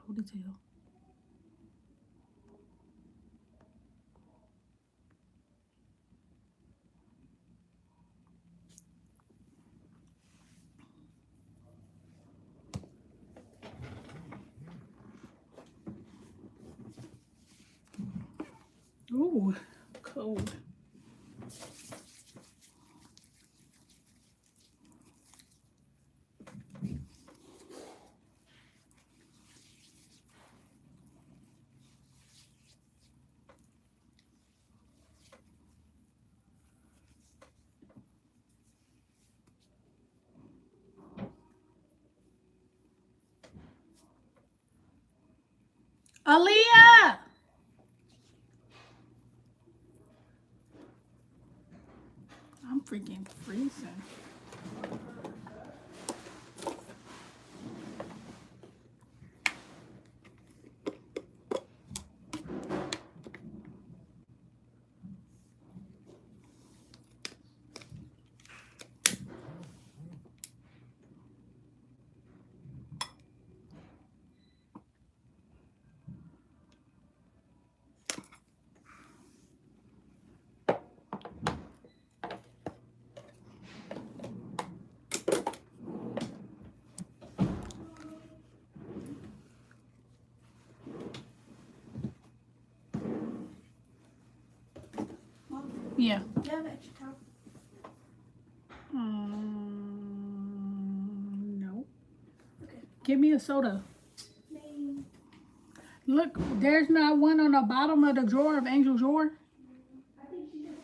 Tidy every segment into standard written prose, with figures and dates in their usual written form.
cold as hell. Ooh, cold. Aaliyah! I'm freaking freezing. Yeah. Do you have extra towel? No. Okay. Give me a soda. Maybe. Look, there's not one on the bottom of the drawer of Angel's drawer. I think she just.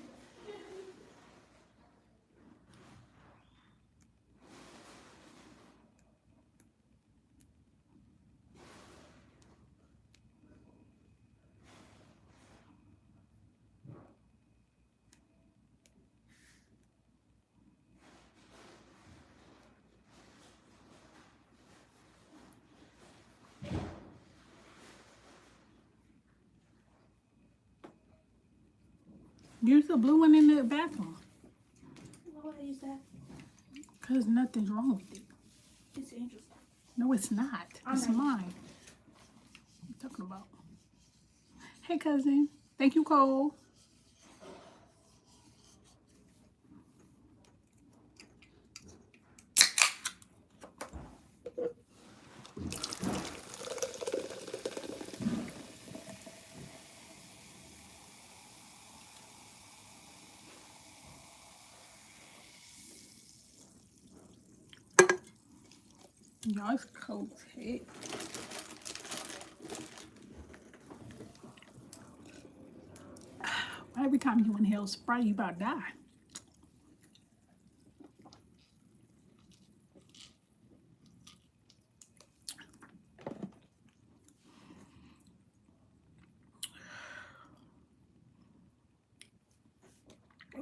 Use the blue one in the bathroom. Why would I use that? Because nothing's wrong with it. It's Angel's. No, it's not. It's not. mine. What are you talking about? Hey, cousin. Thank you, Cole. Y'all, it's cold as heck. Every time you inhale Sprite, you about to die.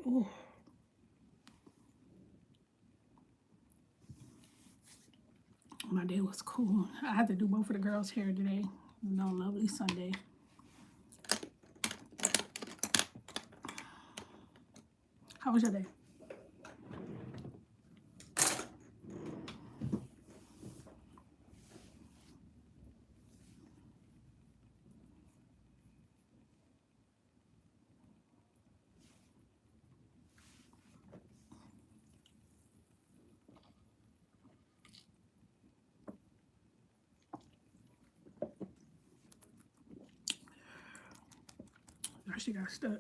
Ooh. My day was cool. I had to do both of the girls' hair today. No lovely Sunday. How was your day? She got stuck.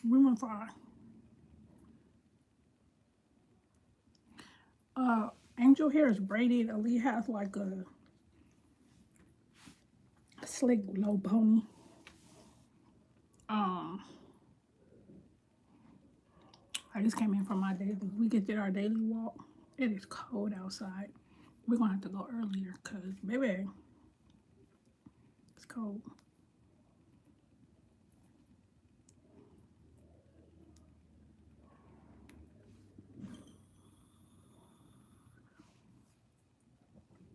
We went far. Angel hair is braided. Ali has like a slick low pony. I just came in from my daily. We just did our daily walk. It is cold outside. We're gonna have to go earlier because baby, it's cold.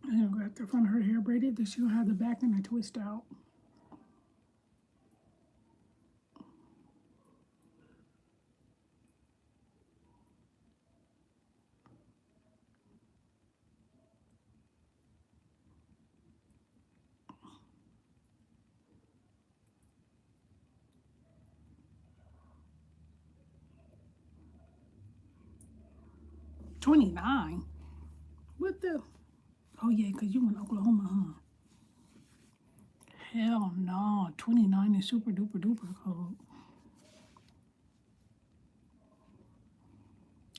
I'm gonna grab the front of her hair braided that she'll have the back and the twist out. 29. What the? Oh yeah, cause you in Oklahoma, huh? Hell no, 29 is super duper duper cold.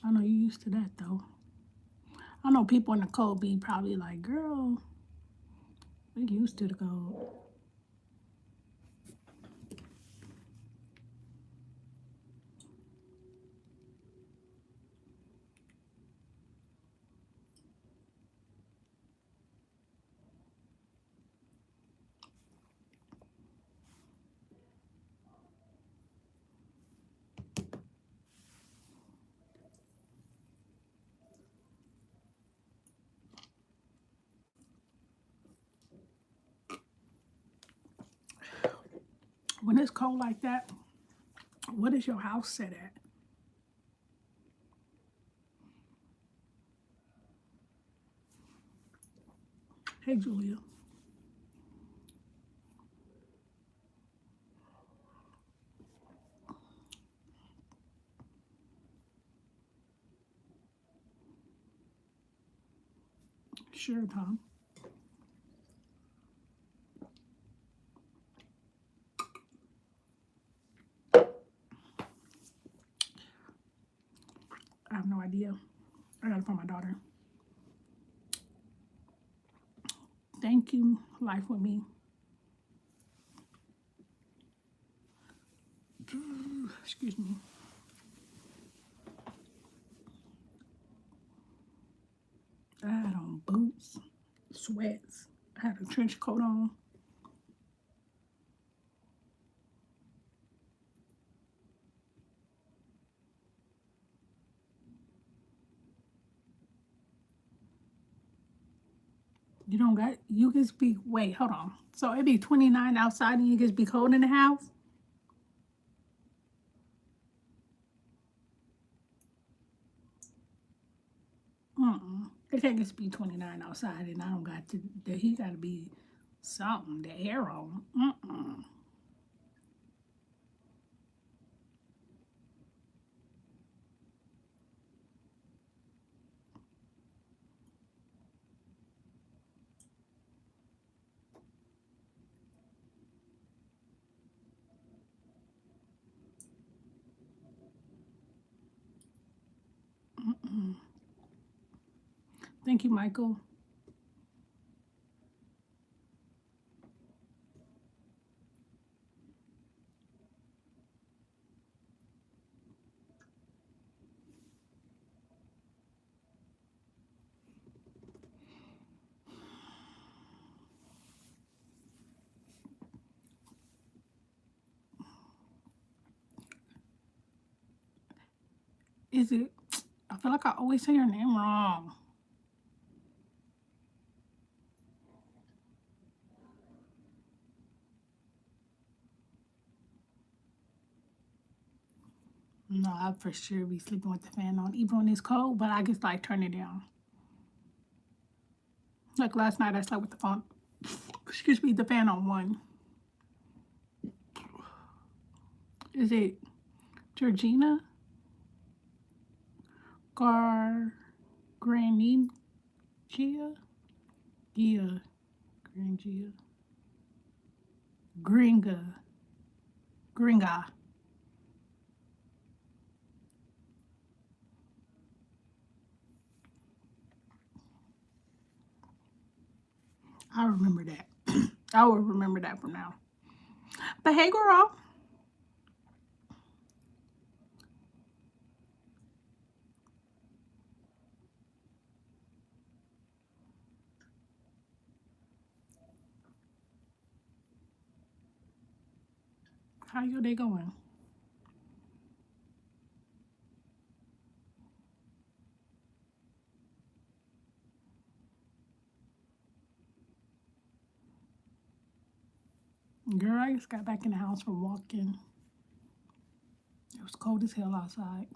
I know you used to that though. I know people in the cold be probably like, girl, we used to the cold. When it's cold like that, what is your house set at? Hey, Julia. Sure, Tom. I have no idea. I got it from my daughter. Thank you, Life with Me. Excuse me. I had on boots, sweats. I had a trench coat on. You don't got, you can be, wait, hold on. So it be 29 outside and you can be cold in the house? It can't just be 29 outside and I don't got to, the heat got to be something, the air on. Thank you, Michael. Is it, I feel like I always say your name wrong. No, I for sure be sleeping with the fan on, even when it's cold, but I just like turn it down. Like last night, I slept with the phone, excuse me, the fan on one. Is it Georgina? Granny Gia? Gia. Grangia. Gringa. Gringa. I remember that. I will remember that from now. But hey, girl. How your day going? Girl, I just got back in the house from walking. It was cold as hell outside.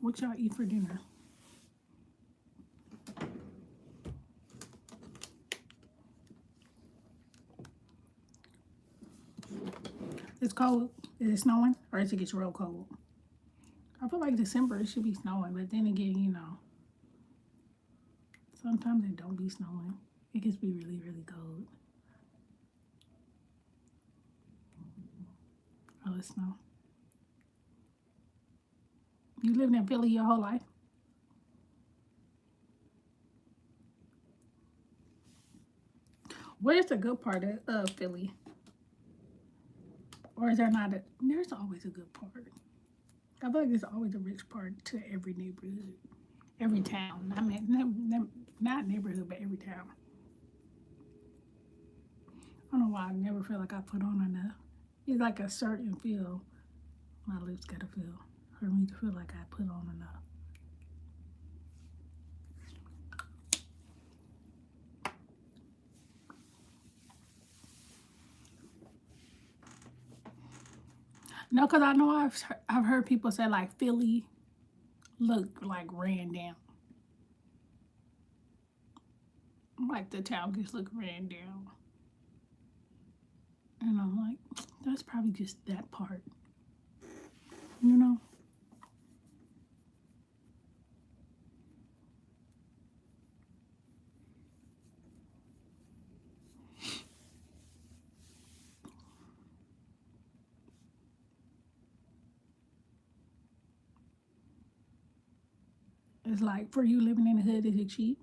What y'all eat for dinner? It's cold. Is it snowing? Or is it gets real cold? I feel like December it should be snowing, but then again, you know, sometimes it don't be snowing. It gets be really, really cold. Oh, it's snow. You lived in Philly your whole life? Where's the good part of Philly? Or is there not a? There's always a good part. I feel like there's always a rich part to every neighborhood, every town. I mean, not neighborhood, but every town. I don't know why I never feel like I put on enough. It's like a certain feel my lips gotta feel for me to feel like I put on enough. No, because I know I've heard people say like Philly look like ran down. Like the town just look ran down. And I'm like, that's probably just that part. You know? It's like for you living in the hood, is it cheap?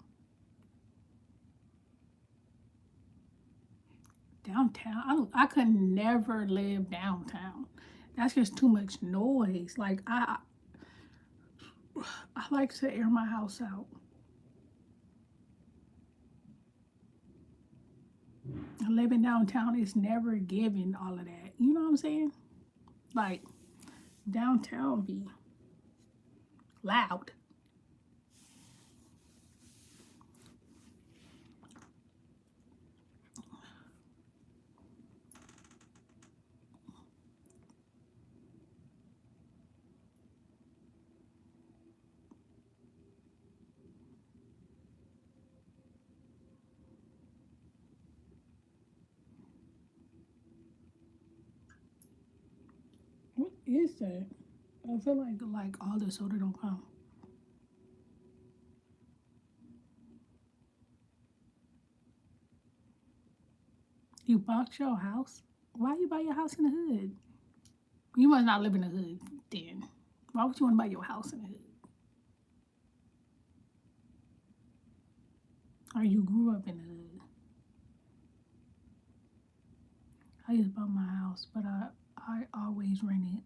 Downtown, I could never live downtown. That's just too much noise. Like I like to air my house out. Living downtown is never giving all of that. You know what I'm saying? Like downtown be loud. What is that? I feel like all the soda don't come. You bought your house? Why you buy your house in the hood? You must not live in the hood then. Why would you want to buy your house in the hood? Or you grew up in the hood? I just bought my house, but I always rented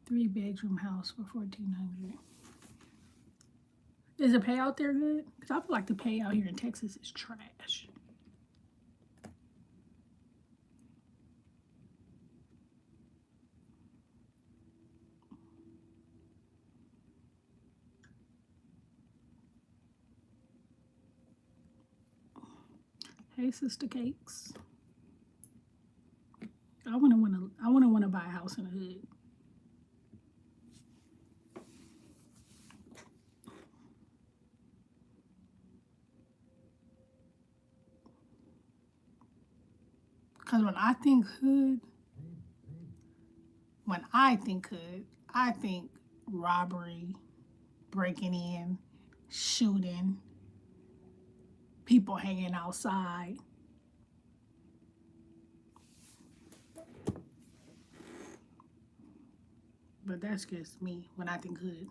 3-bedroom house for 1,400. Is the pay out there good? Because I feel like the pay out here in Texas is trash. Hey, Sister Cakes. I wouldn't wanna buy a house in the hood. Cause when I think hood, I think robbery, breaking in, shooting, people hanging outside. But that's just me when I think hood.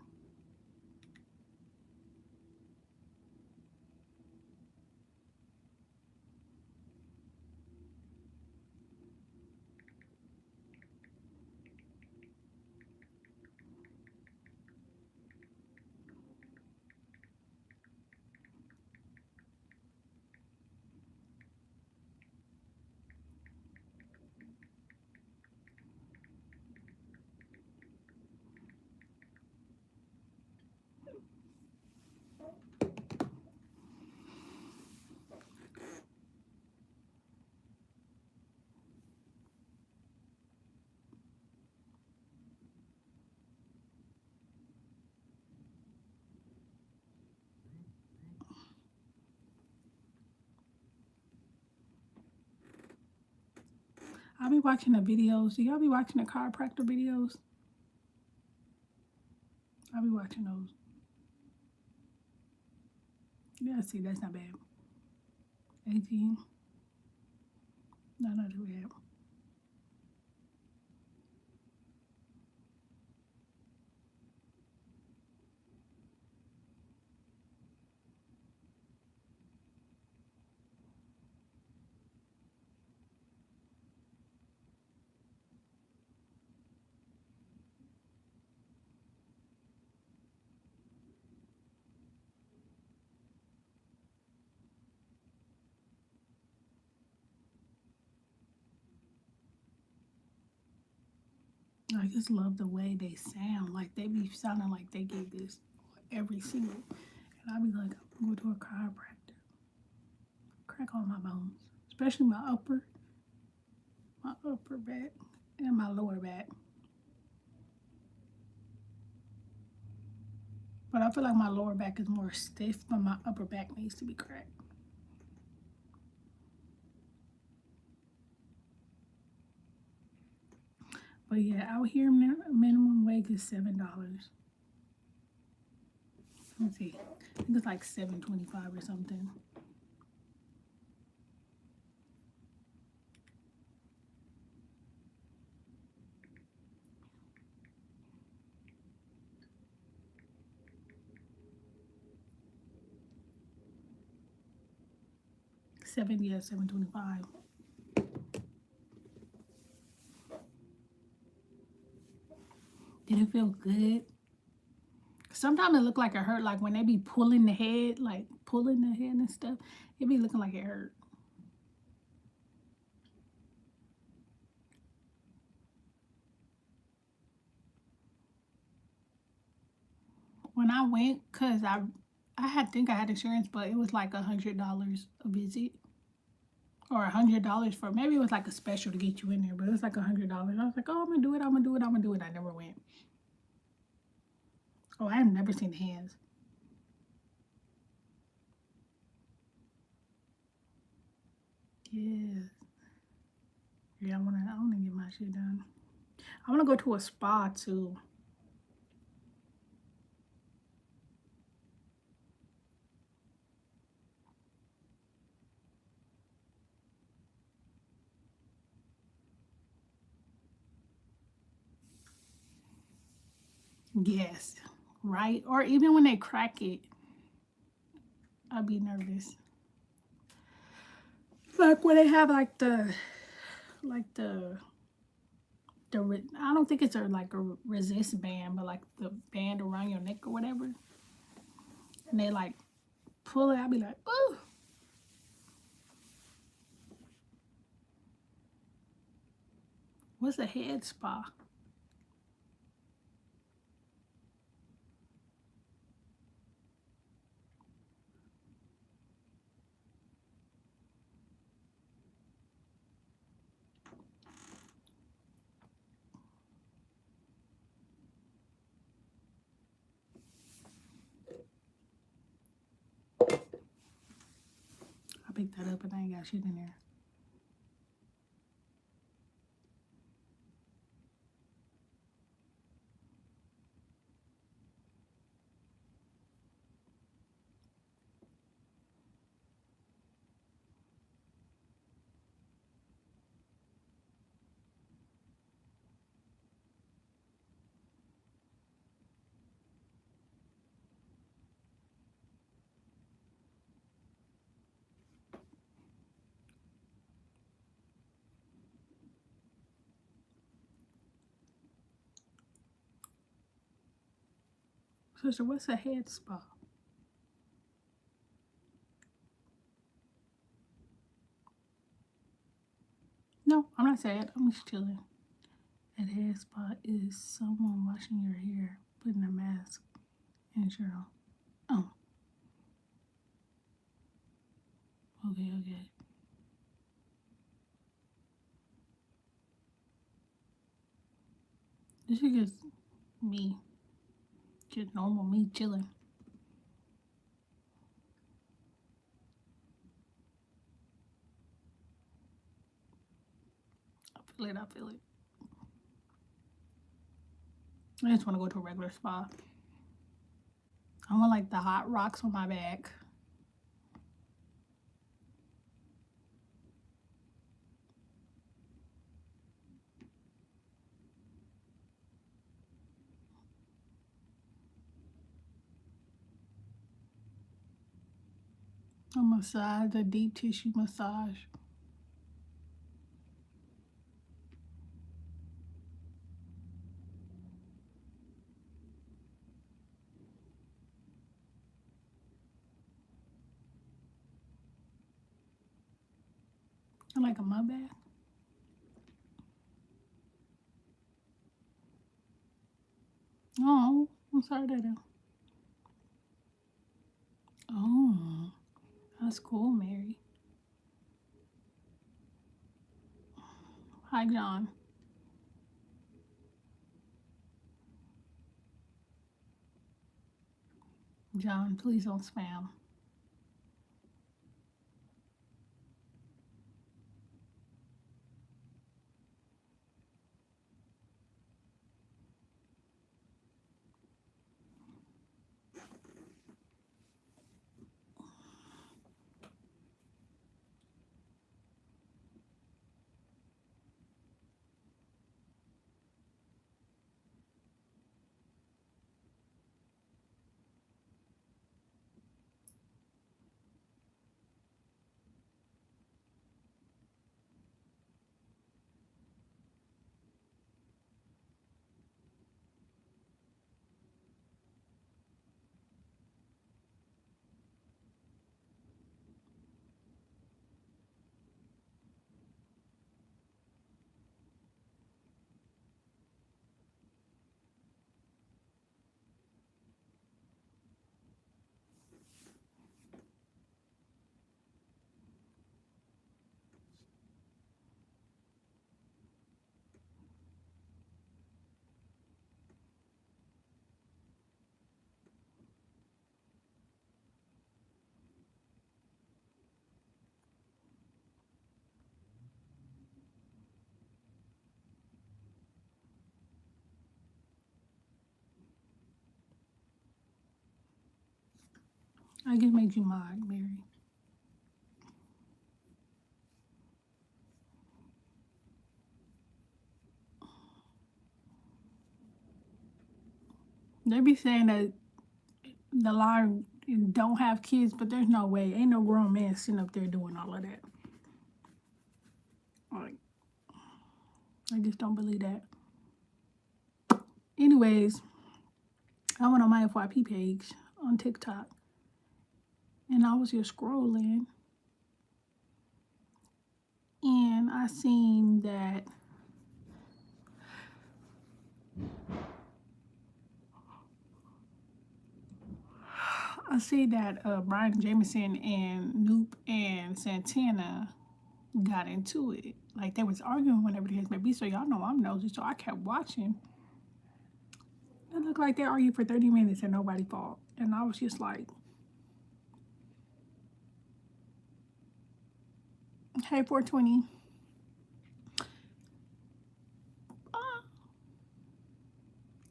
be watching the videos. Do y'all be watching the chiropractor videos? I be watching those. Yeah, see, that's not bad. 18. No, not too bad. I just love the way they sound. Like they be sounding like they get this every single. And I be like, I'm going to a chiropractor. Crack all my bones, especially my upper back and my lower back. But I feel like my lower back is more stiff, but my upper back needs to be cracked. But yeah, out here minimum wage is $7. Let's see, I think it's like $7.25 or something. $7.25. Did it feel good? Sometimes it look like it hurt, like when they be pulling the head, like pulling the head and stuff, it be looking like it hurt. When I went, cause I think I had insurance, but it was like $100 a visit, or $100 for, maybe it was like a special to get you in there, but it was like $100. I was like, oh, I'm gonna do it, I'm gonna do it, I'm gonna do it. I never went. Oh, I have never seen the hands. Yes. Yeah, I wanna get my shit done. I wanna go to a spa too. Yes. Right? Or even when they crack it, I'd be nervous. Like when they have like I don't think it's like a resist band, but like the band around your neck or whatever, and they like pull it. I'd be like, ooh. What's a head spa? I picked that up and I ain't got shit in there. Sister, what's a head spa? No, I'm not sad. I'm just chilling. A head spa is someone washing your hair, putting a mask and your oh. Okay, okay. This is just me. Just normal me chilling. I feel feel it. I feel it. I just want to go to a regular spa. I want like the hot rocks on my back. A massage, a deep tissue massage. I like a mud bath. Oh, I'm sorry, Dada. Oh, that's cool, Mary. Hi, John. John, please don't spam. I just made you mine, Mary. They be saying that the line don't have kids, but there's no way. Ain't no grown man sitting up there doing all of that. Like, I just don't believe that. Anyways, I went on my FYP page on TikTok, and I was just scrolling, and I seen that Brian Jameson and Noop and Santana got into it. Like they was arguing whenever the case may be. So y'all know I'm nosy, so I kept watching. It looked like they argued for 30 minutes and nobody fought. And I was just like, hey, 420.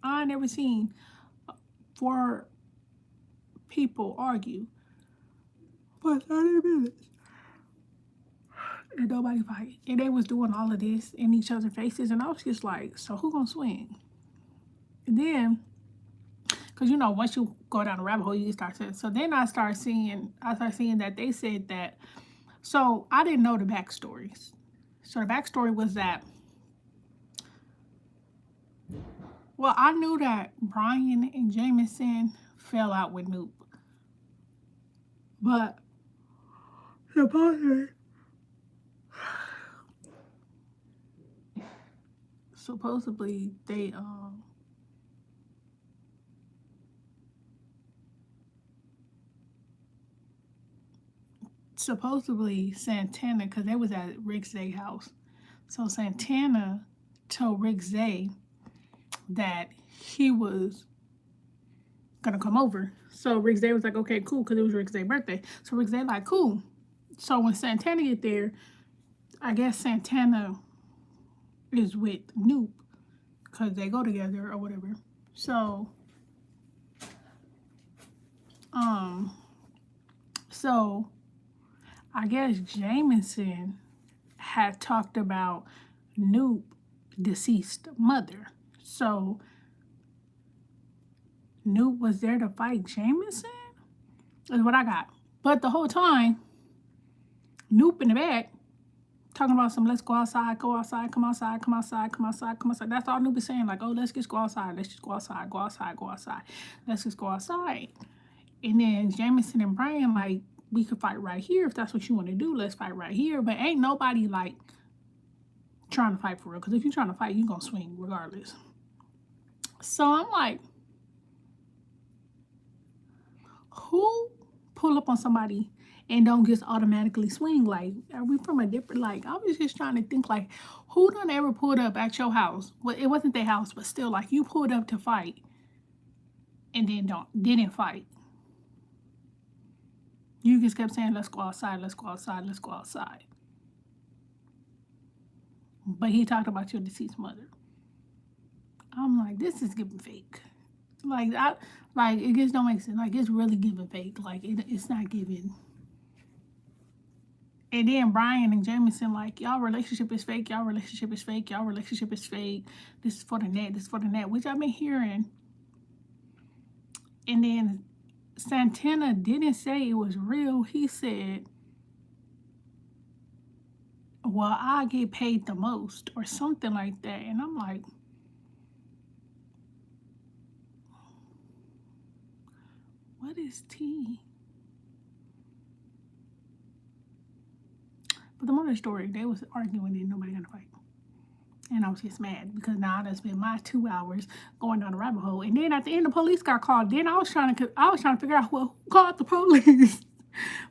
I never seen 4 people argue for 30 minutes and nobody fight. And they was doing all of this in each other's faces. And I was just like, so who gonna swing? And then, because you know, once you go down the rabbit hole, you start to. So then I start seeing that they said that. So I didn't know the backstories. So the backstory was that, well, I knew that Brian and Jameson fell out with Noop. But supposedly they supposedly Santana, because they was at Rick Zay's house. So Santana told Rick Zay that he was gonna come over. So Rick Zay was like, okay, cool, because it was Rick Zay's birthday. So Rick Zay like, cool. So when Santana get there, I guess Santana is with Noop because they go together or whatever. So, so I guess Jameson had talked about Noop deceased mother. So Noop was there to fight Jameson? Is what I got. But the whole time, Noop in the back talking about some let's go outside, go outside, come outside, come outside, come outside, come outside. That's all Noop is saying. Like, oh, let's just go outside. Let's just go outside, go outside, go outside. Let's just go outside. And then Jameson and Brian, like, we could fight right here if that's what you want to do. Let's fight right here. But ain't nobody, like, trying to fight for real. Because if you're trying to fight, you're going to swing regardless. So I'm like, who pull up on somebody and don't just automatically swing? Like, are we from a different, like, I was just trying to think, like, who done ever pulled up at your house? Well, it wasn't their house, but still, like, you pulled up to fight and then didn't fight. You just kept saying, let's go outside, let's go outside, let's go outside. But he talked about your deceased mother. I'm like, this is giving fake. Like, it just don't make sense. Like, it's really giving fake. Like, it's not giving. And then Brian and Jameson, like, y'all relationship is fake, y'all relationship is fake, y'all relationship is fake. This is for the net, this is for the net, which I've been hearing. And then Santana didn't say it was real. He said, well, I get paid the most or something like that. And I'm like, what is tea? But the moral of the story, they was arguing and nobody got to fight. And I was just mad because now I done spent my 2 hours going down the rabbit hole. And then at the end, the police got called. Then I was trying to figure out, well, who called the police?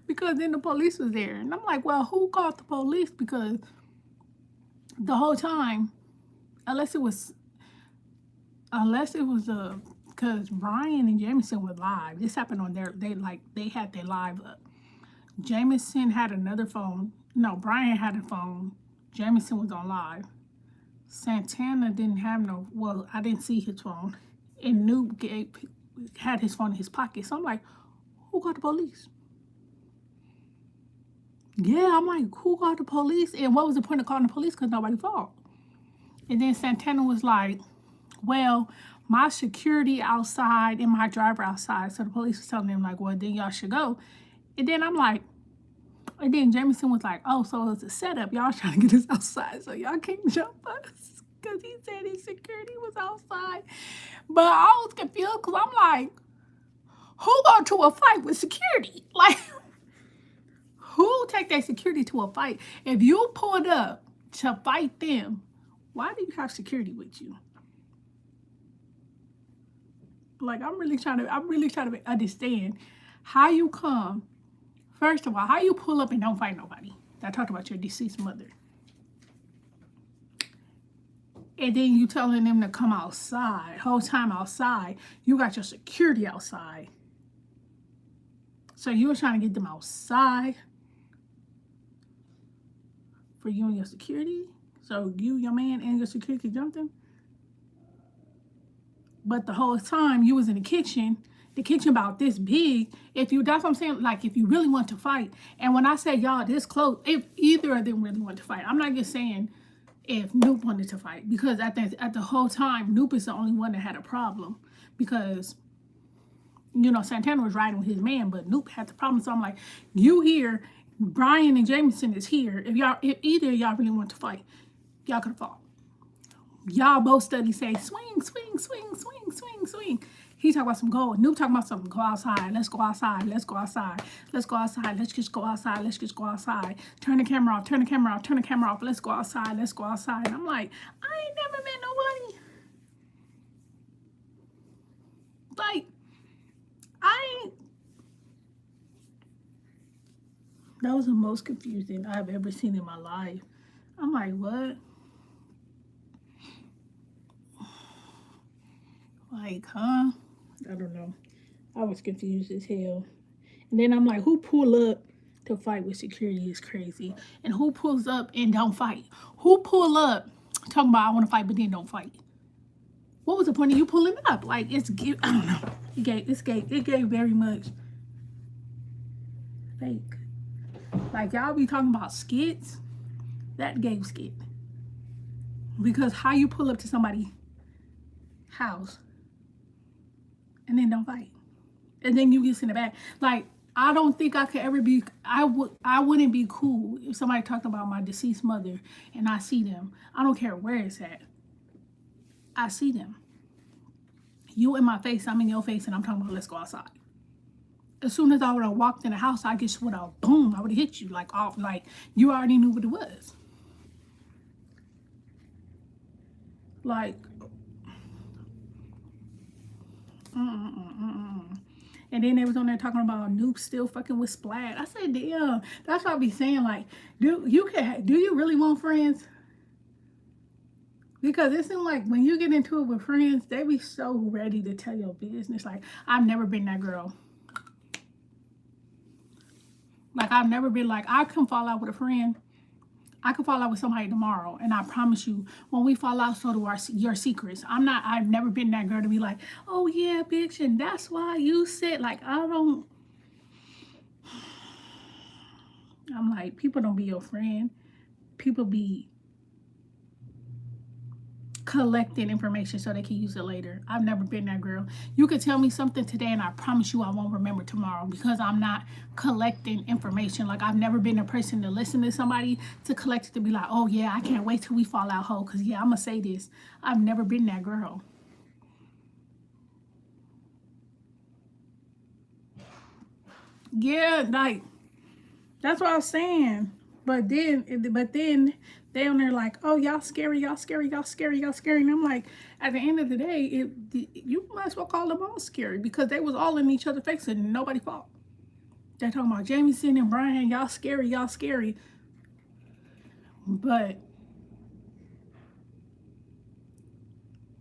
Because then the police was there. And I'm like, well, who called the police? Because the whole time, unless it was because Brian and Jameson were live. This happened on they had their live up. Jameson had another phone. No, Brian had a phone. Jameson was on live. Santana didn't have no, well, I didn't see his phone. And Noob had his phone in his pocket. So I'm like, who called the police? Yeah, I'm like, who called the police? And what was the point of calling the police? Because nobody fought. And then Santana was like, well, my security outside and my driver outside. So the police was telling them, like, well, then y'all should go. And then I'm like, and then Jameson was like, oh, so it's a setup. Y'all trying to get us outside so y'all can't jump us. Because he said his security was outside. But I was confused because I'm like, who go to a fight with security? Like, who take their security to a fight? If you pulled up to fight them, why do you have security with you? Like, I'm really trying to understand how you come. First of all, how you pull up and don't fight nobody? I talked about your deceased mother. And then you telling them to come outside. Whole time outside. You got your security outside. So you were trying to get them outside for you and your security? So you, your man, and your security could jump them? But the whole time you was in the kitchen about this big, that's what I'm saying, like, if you really want to fight, and when I say y'all this close, if either of them really want to fight, I'm not just saying if Noop wanted to fight, because at the whole time, Noop is the only one that had a problem, because, you know, Santana was riding with his man, but Noop had the problem, so I'm like, you here, Brian and Jameson is here, if either of y'all really want to fight, y'all could have fought. Y'all both study say, swing, swing, swing, swing, swing, swing. He talking about some gold. Noob talking about something. Go outside. Let's go outside. Let's go outside. Let's go outside. Let's just go outside. Let's just go outside. Turn the camera off. Turn the camera off. Turn the camera off. Let's go outside. Let's go outside. And I'm like, I ain't never met nobody. Like, that was the most confusing I've ever seen in my life. I'm like, what? Like, huh? I don't know. I was confused as hell. And then I'm like, who pull up to fight with security is crazy. And who pulls up and don't fight? Who pull up talking about I want to fight, but then don't fight. What was the point of you pulling up? Like I don't know. It gave very much fake. Like y'all be talking about skits. That gave skit. Because how you pull up to somebody's house and then don't fight. And then you get in the back. Like, I don't think I could ever be, I wouldn't be cool if somebody talked about my deceased mother and I see them. I don't care where it's at. I see them. You in my face, I'm in your face, and I'm talking about let's go outside. As soon as I would have walked in the house, I just would have, boom, I would have hit you like off, like you already knew what it was. Like, And then they was on there talking about Noop still fucking with Splat. I said, damn, that's what I be saying. Like, do you really want friends? Because it seems like when you get into it with friends, they be so ready to tell your business. Like, I've never been that girl. Like, I've never been like, I can fall out with a friend. I could fall out with somebody tomorrow, and I promise you, when we fall out, so do your secrets. I've never been that girl to be like, oh yeah, bitch, and that's why you said, like, I'm like, people don't be your friend. People be collecting information so they can use it later. I've never been that girl. You could tell me something today and I promise you I won't remember tomorrow because I'm not collecting information. Like, I've never been a person to listen to somebody to collect it to be like, oh yeah, I can't wait till we fall out whole because yeah, I'm gonna say this. I've never been that girl. Yeah, like, that's what I was saying. But then they on there like, oh, y'all scary. And I'm like, at the end of the day, you might as well call them all scary because they was all in each other's face and nobody fought. They're talking about Jamison and Brian, y'all scary. But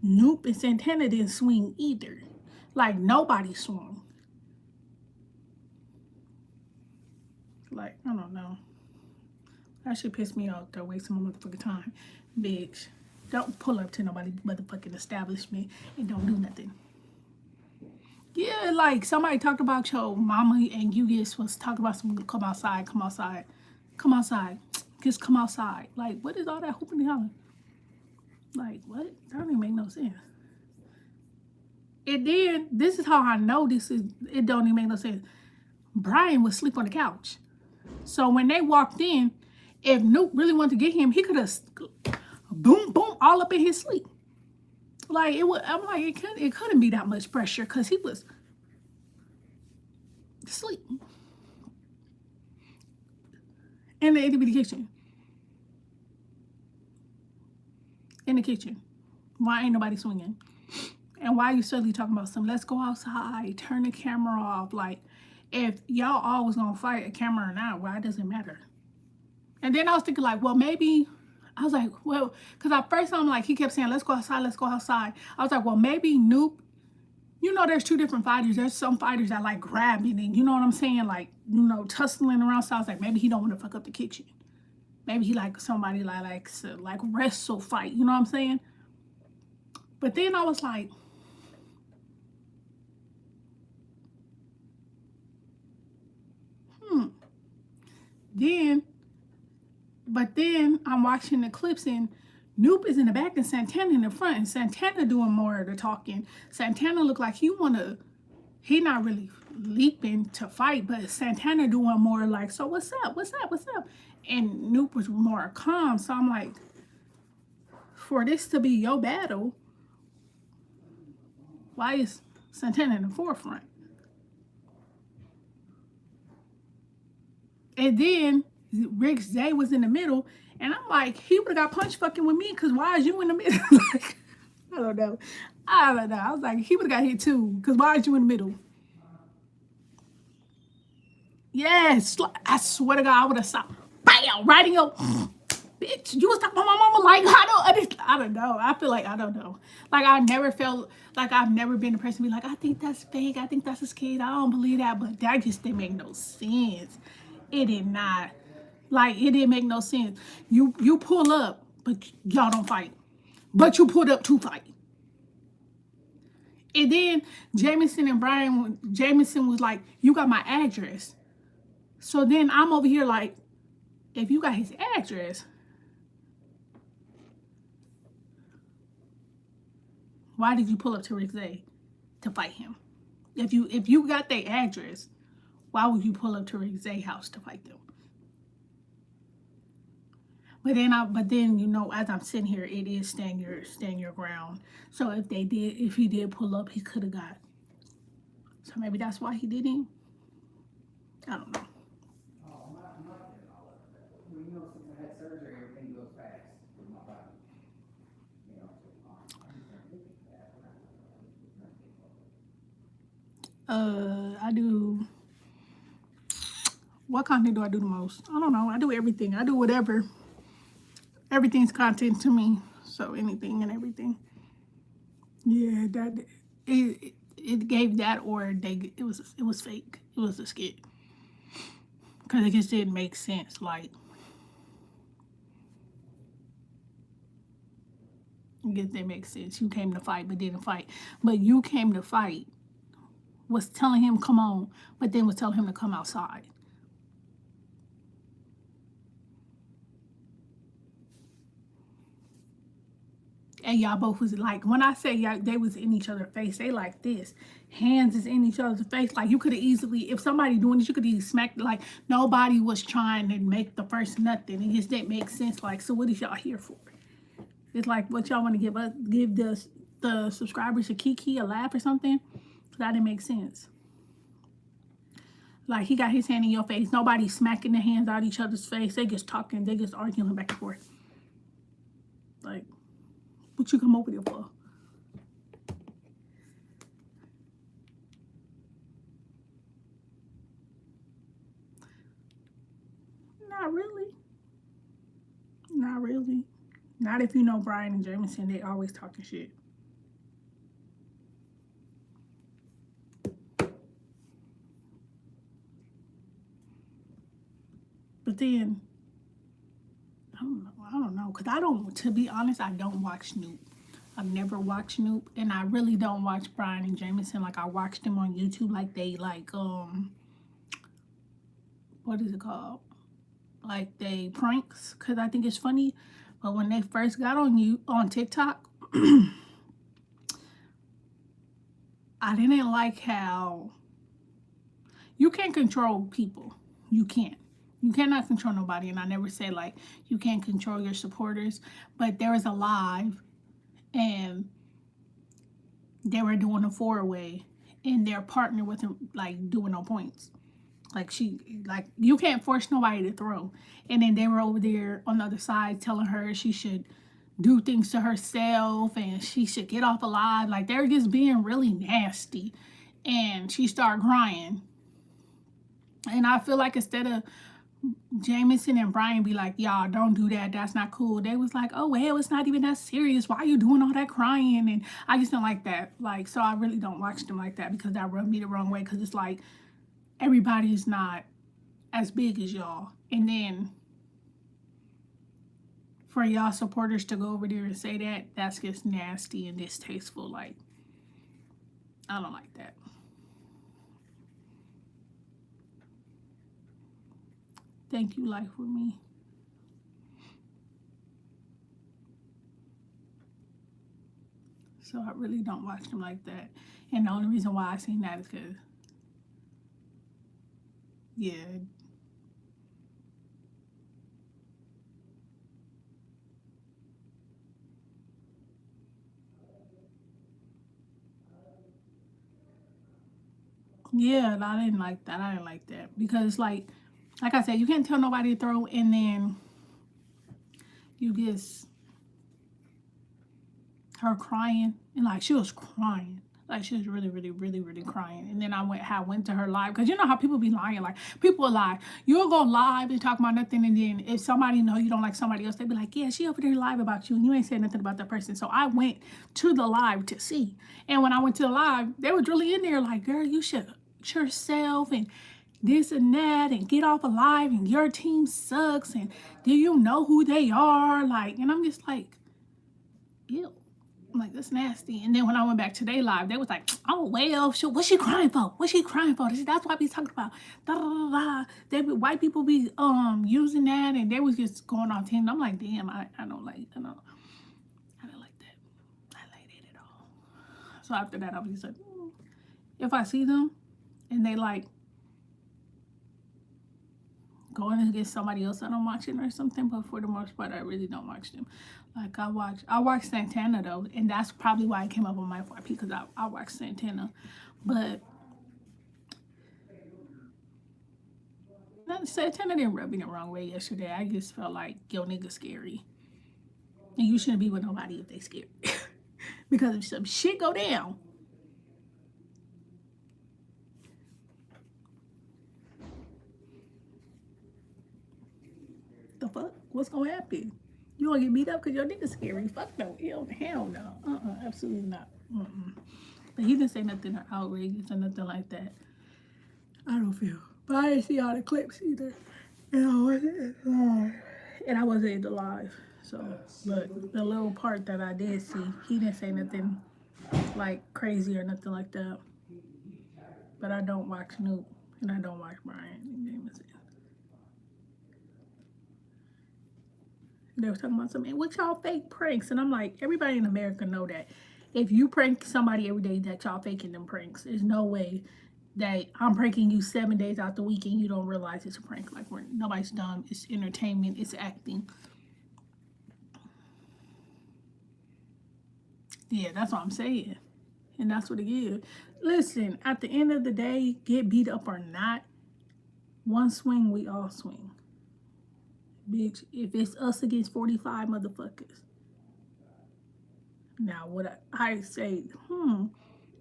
Noop and Santana didn't swing either. Like, nobody swung. Like, I don't know. That shit pissed me off. They're wasting my motherfucking time. Bitch, don't pull up to nobody motherfucking establishment and don't do nothing. Yeah, like somebody talked about your mama and you just was talking about some come outside. Just come outside. Like, what is all that hooping and hollering? Like, what? That don't even make no sense. And then, this is how I know it don't even make no sense. Brian was asleep on the couch. So when they walked in, if Noop really wanted to get him, he could have boom, all up in his sleep. Like, I'm like, it couldn't be that much pressure because he was asleep. In the itty bitty kitchen. In the kitchen. Why ain't nobody swinging? And why are you suddenly talking about something? Let's go outside, turn the camera off. Like, if y'all always gonna fight a camera or not, why does it matter? And then I was thinking like, well, maybe, I was like, well, because at first I'm like, he kept saying, let's go outside. I was like, well, maybe Noop, you know, there's two different fighters. There's some fighters that like grabbing and you know what I'm saying? Like, you know, tussling around. So I was like, maybe he don't want to fuck up the kitchen. Maybe he like somebody likes to like wrestle fight. You know what I'm saying? But then I was like, But then I'm watching the clips and Noop is in the back and Santana in the front, and Santana doing more of the talking. Santana looked like he not really leaping to fight, but Santana doing more like, so what's up? And Noop was more calm. So I'm like, for this to be your battle, why is Santana in the forefront? And then Rick Zay was in the middle, and I'm like, he would have got punched fucking with me, because why is you in the middle? Like, I don't know. I was like, he would have got hit too, because why is you in the middle? Yes, I swear to God, I would have stopped. Bam! Right in your bitch. You was talking about my mama. Like, I don't know. I feel like I don't know. Like, I never felt like I've never been a person to be like, I think that's fake. I think that's a skit. I don't believe that. But that just didn't make no sense. It did not. Like, it didn't make no sense. You pull up, but y'all don't fight. but you pulled up to fight. And then Jameson was like, you got my address. So then I'm over here like, if you got his address, why did you pull up to Rick's to fight him? If you got their address, why would you pull up to Rick's house to fight them? But then you know, as I'm sitting here, it is stand your ground. So if he did pull up, he could have got. So maybe that's why he didn't. I don't know. Oh, I'm not getting all of it. Well, you know, since I had surgery, everything goes fast with my body. You know, I'm just not looking at that. I do. What content do I do the most? I don't know. I do everything. I do whatever. Everything's content to me. So anything and everything. Yeah, that it gave that, or it was fake. It was a skit because it just didn't make sense. Like, I guess that makes sense. You came to fight, but didn't fight. But you came to fight. Was telling him come on, but then was telling him to come outside. And y'all both was like, when I say y'all, they was in each other's face, they like this. Hands is in each other's face. Like, you could have easily, if somebody doing this, you could easily smack, like, nobody was trying to make the first nothing. It just didn't make sense. Like, so what is y'all here for? It's like, what y'all want to give the subscribers a kiki, a laugh or something? That didn't make sense. Like, he got his hand in your face. Nobody smacking their hands out each other's face. They just talking. They just arguing back and forth. Like, what you come over here for? Not really. Not really. Not if you know Brian and Jameson. They always talking shit. But then, I don't know. Because to be honest, I don't watch Snoop. I've never watched Snoop, and I really don't watch Brian and Jameson. Like, I watched them on YouTube, like they what is it called? Like, they pranks, because I think it's funny. But when they first got on TikTok, I didn't like how you can't control people. You can't. You cannot control nobody, and I never say like you can't control your supporters. But there was a live, and they were doing a four-way, and their partner wasn't like doing no points. Like, you can't force nobody to throw. And then they were over there on the other side telling her she should do things to herself and she should get off alive. Like, they're just being really nasty. And she started crying. And I feel like instead of Jameson and Brian be like, y'all, don't do that. That's not cool. They was like, oh, well, it's not even that serious. Why are you doing all that crying? And I just don't like that. Like, so I really don't watch them like that because that rubbed me the wrong way. Because it's like, everybody's not as big as y'all. And then for y'all supporters to go over there and say that, that's just nasty and distasteful. Like, I don't like that. Thank you, Life With Me. So I really don't watch them like that. And the only reason why I seen that is because, yeah. Yeah, I didn't like that. I didn't like that. Because, like I said, you can't tell nobody to throw, and then you just her crying, and like she was crying, like she was really, really, really, really crying. And then I went to her live, because you know how people be lying. Like, people lie. You'll go live and talk about nothing, and then if somebody know you don't like somebody else, they be like, yeah, she over there live about you, and you ain't saying nothing about that person. So I went to the live to see, and when I went to the live, they was really in there like, girl, you should yourself and this and that and get off alive and your team sucks and do you know who they are? Like, and I'm just like, ew. I'm like, that's nasty. And then when I went back to their live, they was like, oh, well, what's she crying for? What's she crying for? That's what I be talking about. Da, da, da, da. White people be using that, and they was just going off him. I'm like, damn, I don't like, I don't like that. I like it at all. So after that, I was just like, if I see them and they like going against somebody else that I'm watching or something, but for the most part, I really don't watch them. Like I watch Santana though, and that's probably why I came up on my FYP, because I watch Santana. But Santana didn't rub me the wrong way yesterday. I just felt like, yo, nigga scary. And you shouldn't be with nobody if they scary. Because if some shit go down, the fuck? What's gonna happen? You gonna get beat up because your nigga scary? Fuck no. Hell no. Absolutely not. But he didn't say nothing outrageous or nothing like that. I don't feel. But I didn't see all the clips either. And I wasn't live. And I wasn't in the live. So, but the little part that I did see, he didn't say nothing like crazy or nothing like that. But I don't watch Snoop and I don't watch Brian Jameson. They were talking about something, what y'all fake pranks? And I'm like, everybody in America know that if you prank somebody every day, that y'all faking them pranks. There's no way that I'm pranking you 7 days out the week and you don't realize it's a prank. Like, nobody's dumb. It's entertainment. It's acting. Yeah, that's what I'm saying. And that's what it is. Listen, at the end of the day, get beat up or not, one swing, we all swing. Bitch, if it's us against 45 motherfuckers. Now, what I say,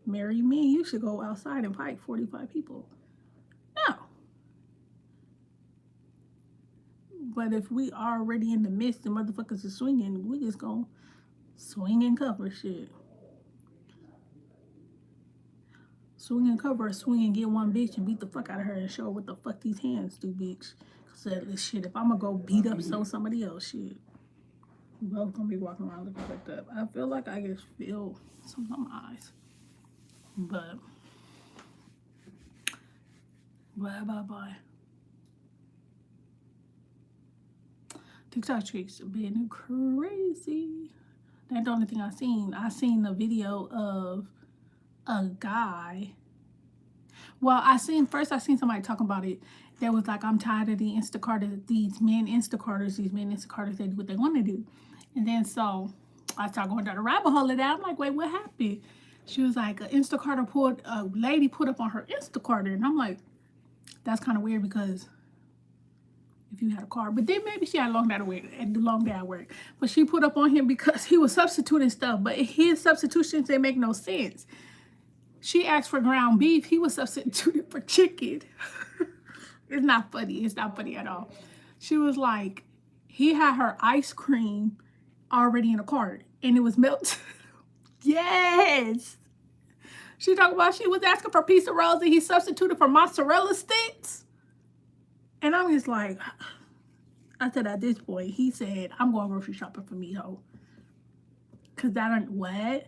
marry me, you should go outside and fight 45 people. No. But if we already in the midst and motherfuckers are swinging, we just gonna swing and cover shit. Swing and cover, swing and get one bitch and beat the fuck out of her and show her what the fuck these hands do, bitch. Cause shit, if I'm gonna go beat up somebody else, shit, we both gonna be walking around looking fucked up. I feel like I just feel something on my eyes. But bye. TikTok streets have been crazy. That's the only thing I seen. I seen the video of a guy. Well, I seen somebody talking about it. That was like, I'm tired of these men Instacarters, they do what they want to do. And then so I started going down the rabbit hole of that. I'm like, wait, what happened? She was like, a lady put up on her Instacarter. And I'm like, that's kind of weird because if you had a car, but then maybe she had a long day at work. But she put up on him because he was substituting stuff, but his substitutions didn't make no sense. She asked for ground beef. He was substituting for chicken. It's not funny. It's not funny at all. She was like, he had her ice cream already in a cart and it was melted. Yes. She talked about she was asking for pizza rolls and he substituted for mozzarella sticks. And I'm just like, I said at this point, he said, I'm going grocery shopping for me, ho. Cause that ain't what?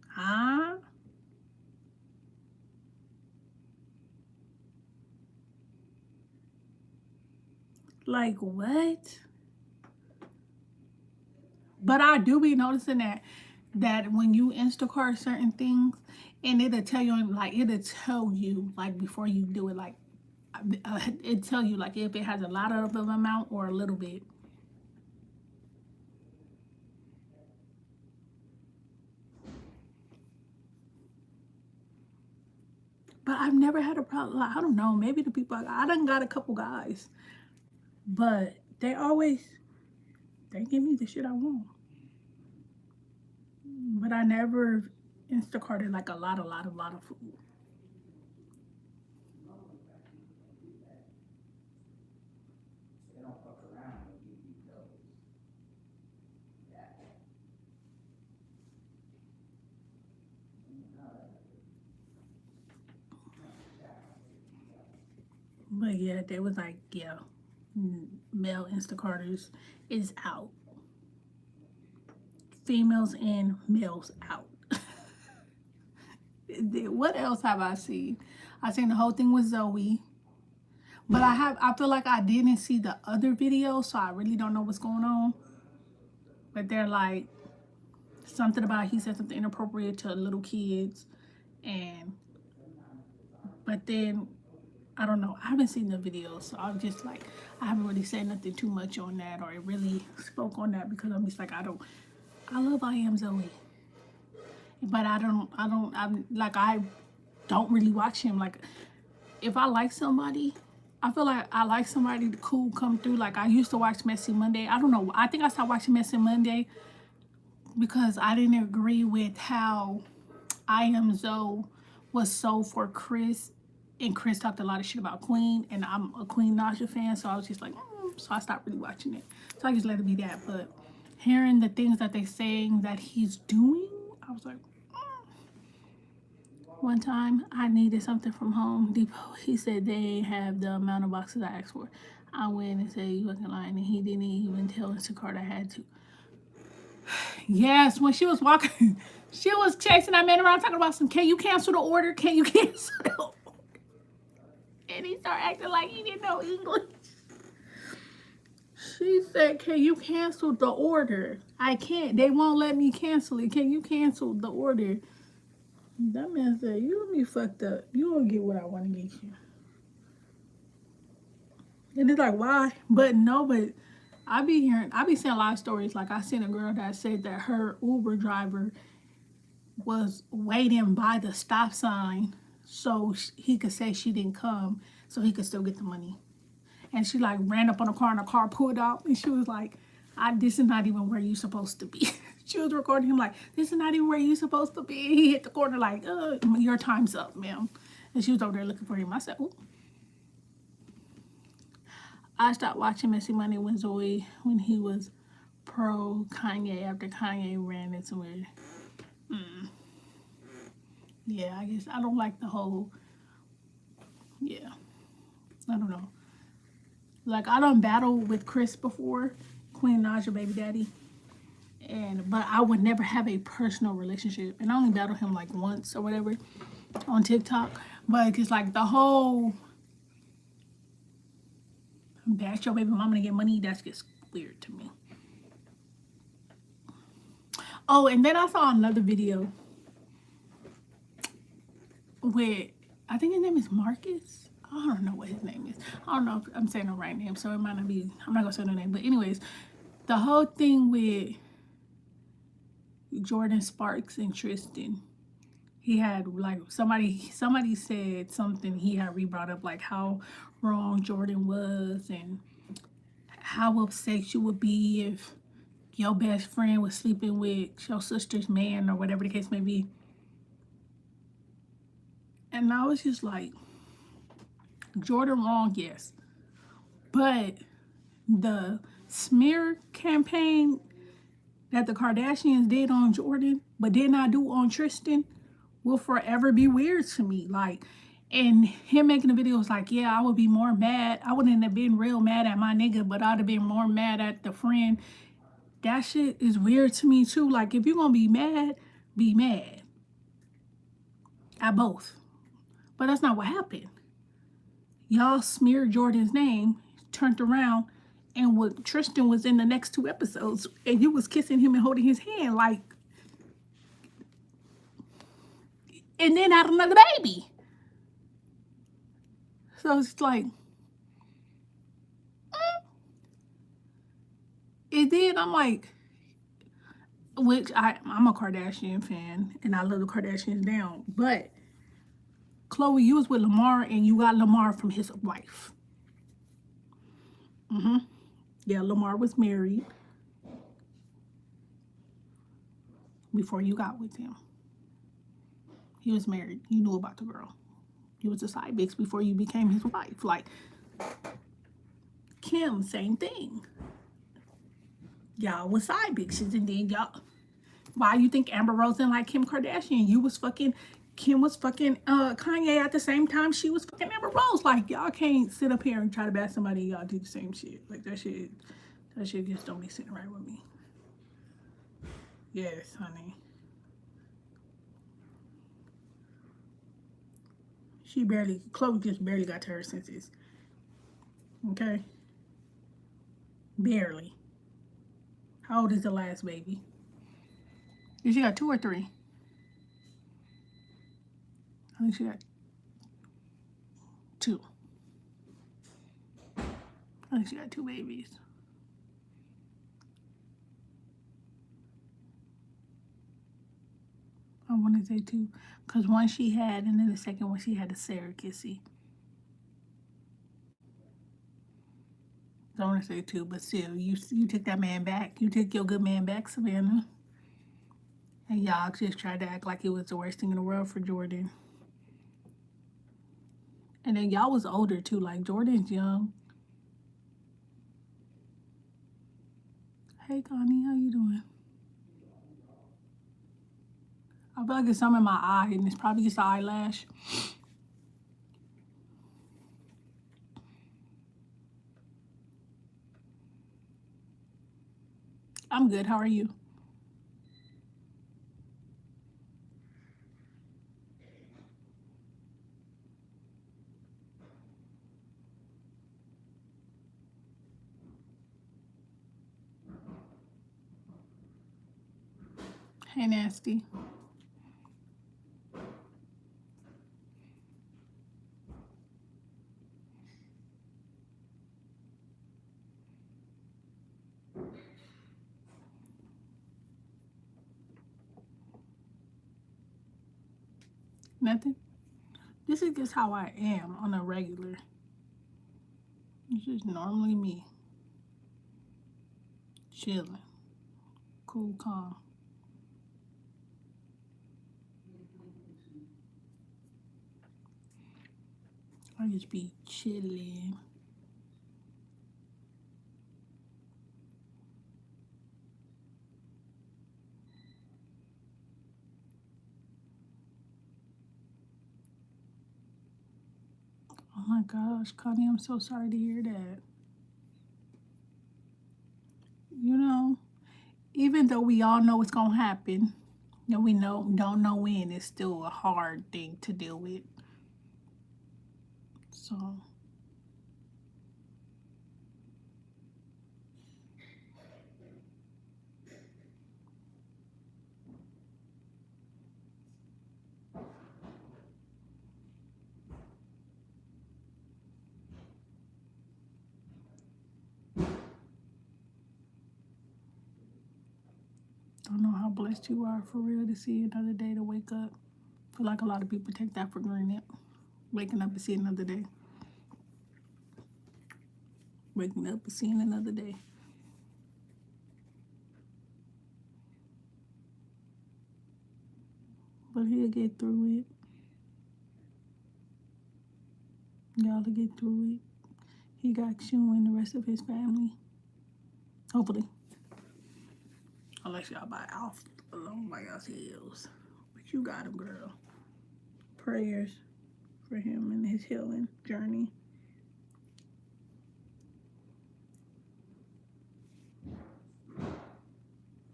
Huh? Like what? But I do be noticing that when you Instacart certain things, and it'll tell you like before you do it, like it tell you like if it has a lot of an amount or a little bit. But I've never had a problem. Like, I don't know. Maybe the people I done got a couple guys, but they give me the shit I want. But I never Instacarted like a lot of food. They don't fuck around and give you those. But yeah, they was like, yeah, male Instacarters is out. females in, males out. What else have I seen? I seen the whole thing with Zoe. But I feel like I didn't see the other video, so I really don't know what's going on. But they're like something about he said something inappropriate to little kids, and but then I don't know. I haven't seen the video, so I'm just like I haven't really said nothing too much on that or really spoke on that because I'm just like I love I Am Zoe, but I don't really watch him. Like if I like somebody, I feel like I like somebody to cool come through. Like I used to watch Messy Monday. I don't know. I think I stopped watching Messy Monday because I didn't agree with how I Am Zoe was sold for Chris, and Chris talked a lot of shit about Queen, and I'm a Queen Naja fan, so I was just like, so I stopped really watching it. So I just let it be that. But hearing the things that they saying that he's doing, I was like, One time I needed something from Home Depot. He said they ain't have the amount of boxes I asked for. I went and said you wasn't lying, and he didn't even tell Instacart I had to. Yes, when she was walking, she was chasing that man around talking about some, can you cancel the order? Can you cancel the order? And he started acting like he didn't know English. She said, can you cancel the order? I can't. They won't let me cancel it. Can you cancel the order? That man said, you be fucked up. You don't get what I want to get you. And it's like, why? But no, but I be seeing a lot of stories. Like I seen a girl that said that her Uber driver was waiting by the stop sign so he could say she didn't come so he could still get the money. And she like ran up on the car and the car pulled out and she was like, this is not even where you supposed to be. She was recording him like, this is not even where you supposed to be. He hit the corner like, your time's up, ma'am. And she was over there looking for him. I said, ooh. I stopped watching Messy Money when he was pro Kanye after Kanye ran into her. Yeah, I guess I don't like the whole, yeah, I don't know. Like I done battled with Chris before, Queen Naja baby daddy. But I would never have a personal relationship. And I only battled him like once or whatever on TikTok. But it's like the whole bash your baby mama to get money, that's just weird to me. Oh, and then I saw another video with, I think his name is Marcus. I don't know what his name is. I don't know if I'm saying the right name, so it might not be, I'm not gonna say the name. But anyways, the whole thing with Jordan Sparks and Tristan, he had like somebody said something, he had re-brought up like how wrong Jordan was and how upset you would be if your best friend was sleeping with your sister's man or whatever the case may be. And I was just like, Jordan wrong, yes. But the smear campaign that the Kardashians did on Jordan, but did not do on Tristan, will forever be weird to me. Like, and him making the video was like, yeah, I would be more mad. I wouldn't have been real mad at my nigga, but I'd have been more mad at the friend. That shit is weird to me too. Like, if you're gonna be mad at both. But that's not what happened. Y'all smeared Jordan's name, turned around, and what Tristan was in the next 2 episodes, and you was kissing him and holding his hand, like, and then had another baby. So it's like, and then I'm like, which I'm a Kardashian fan, and I love the Kardashians down, but Khloe, you was with Lamar, and you got Lamar from his wife. Yeah, Lamar was married before you got with him. He was married. You knew about the girl. You was a side bitch before you became his wife. Like, Kim, same thing. Y'all was side bitches, and then y'all, why you think Amber Rose didn't like Kim Kardashian? Kim was fucking Kanye at the same time she was fucking Amber Rose. Like, y'all can't sit up here and try to bash somebody and y'all do the same shit. Like, that shit just don't be sitting right with me. Yes, honey. Chloe just barely got to her senses. Okay? Barely. How old is the last baby? Did she got 2 or 3? I think she got 2. I think she got 2 babies. I want to say 2. Because one she had, and then the second one she had a surrogacy. I want to say 2, but still, you took that man back. You took your good man back, Savannah. And y'all just tried to act like it was the worst thing in the world for Jordan. And then y'all was older too. Like Jordan's young. Hey Connie, how you doing? I feel like it's something in my eye, and it's probably just the eyelash. I'm good. How are you? Hey Nasty. Nothing. This is just how I am on a regular. This is normally me. Chilling. Cool, calm. I just be chilling. Oh my gosh, Connie, I'm so sorry to hear that. You know, even though we all know it's gonna happen, and we don't know when, it's still a hard thing to deal with. So don't know how blessed you are for real to see another day to wake up. I feel like a lot of people take that for granted. Waking up and see another day. Waking up and seeing another day. But he'll get through it. Y'all will get through it. He got you and the rest of his family. Hopefully. Unless y'all buy off alone by yourselves. But you got him, girl. Prayers for him and his healing journey.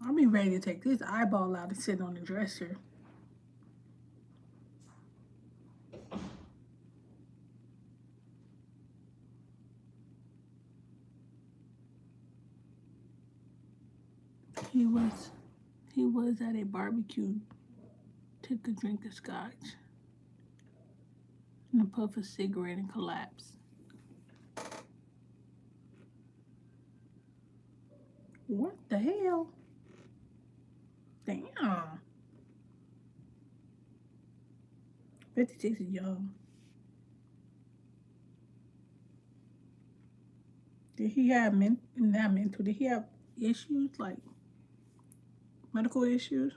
I'll be ready to take this eyeball out and sit on the dresser. He was at a barbecue, took a drink of scotch and a puff of cigarette and collapsed. What the hell? Damn. 56 is young. Did he have not mental? Did he have issues like medical issues?